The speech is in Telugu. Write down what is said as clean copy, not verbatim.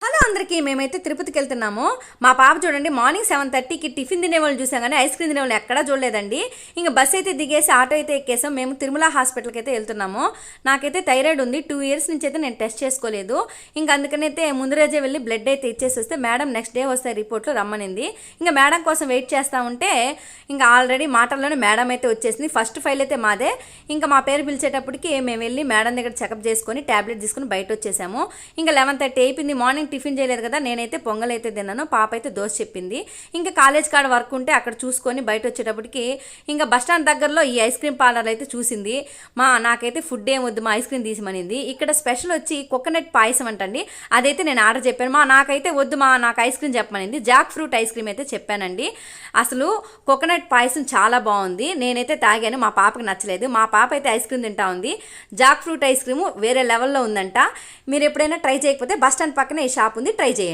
హలో అందరికీ, మేమైతే తిరుపతికి వెళ్తున్నాము. మా పాప చూడండి మార్నింగ్ 7:30కి టిఫిన్ తినేవాళ్ళు చూసాం కానీ ఐస్ క్రీమ్ తినేవాళ్ళు ఎక్కడా చూడలేదండి. ఇంకా బస్సు అయితే దిగేసి ఆటో అయితే ఎక్కేసాం. మేము తిరుమల హాస్పిటల్కి అయితే వెళ్తున్నాము. నాకైతే థైరాయిడ్ ఉంది, 2 ఇయర్స్ నుంచి అయితే నేను టెస్ట్ చేసుకోలేదు. ఇంకా అందుకనైతే ముందు రోజే వెళ్ళి బ్లడ్ అయితే ఇచ్చేసి వస్తే మేడం నెక్స్ట్ డే వస్తాయి రిపోర్ట్లు రమ్మనింది. ఇంకా మేడం కోసం వెయిట్ చేస్తూ ఉంటే ఇంకా ఆల్రెడీ మాటల్లోనే మేడం అయితే వచ్చేసింది. ఫస్ట్ ఫైల్ అయితే మాదే. ఇంకా మా పేరు పిలిచేటప్పటికి మేము వెళ్ళి మేడం దగ్గర చెకప్ చేసుకొని ట్యాబ్లెట్ తీసుకుని బయట వచ్చేసాము. ఇంకా 11:30 అయిపోయింది. మార్నింగ్ టిఫిన్ చేయలేదు కదా, నేనైతే పొంగల్ అయితే తిన్నాను, పాప అయితే దోశ చెప్పింది. ఇంకా కాలేజ్ కాడ వర్క్ ఉంటే అక్కడ చూసుకొని బయట వచ్చేటప్పటికి ఇంకా బస్ స్టాండ్ దగ్గరలో ఈ ఐస్ క్రీమ్ పార్లర్ అయితే చూసింది. నాకైతే ఫుడ్ ఏం వద్దు, మా ఐస్ క్రీమ్ తీసిమనింది. ఇక్కడ స్పెషల్ వచ్చి కోకోనట్ పాయసం అంటండి, అదైతే నేను ఆర్డర్ చెప్పాను. నాకైతే వద్దు, నాకు ఐస్ క్రీమ్ చెప్పమనింది. జాక్ ఫ్రూట్ ఐస్ క్రీమ్ అయితే చెప్పానండి. అసలు కోకోనట్ పాయసం చాలా బాగుంది, నేనైతే తాగాను, మా పాపకి నచ్చలేదు. మా పాప అయితే ఐస్ క్రీమ్ తింటా ఉంది. జాక్ ఫ్రూట్ ఐస్ క్రీమ్ వేరే లెవెల్లో ఉందంట. మీరు ఎప్పుడైనా ట్రై చేయకపోతే బస్ స్టాండ్ పక్కనే ఈ షాప్ ఉంది, ట్రై చేయండి.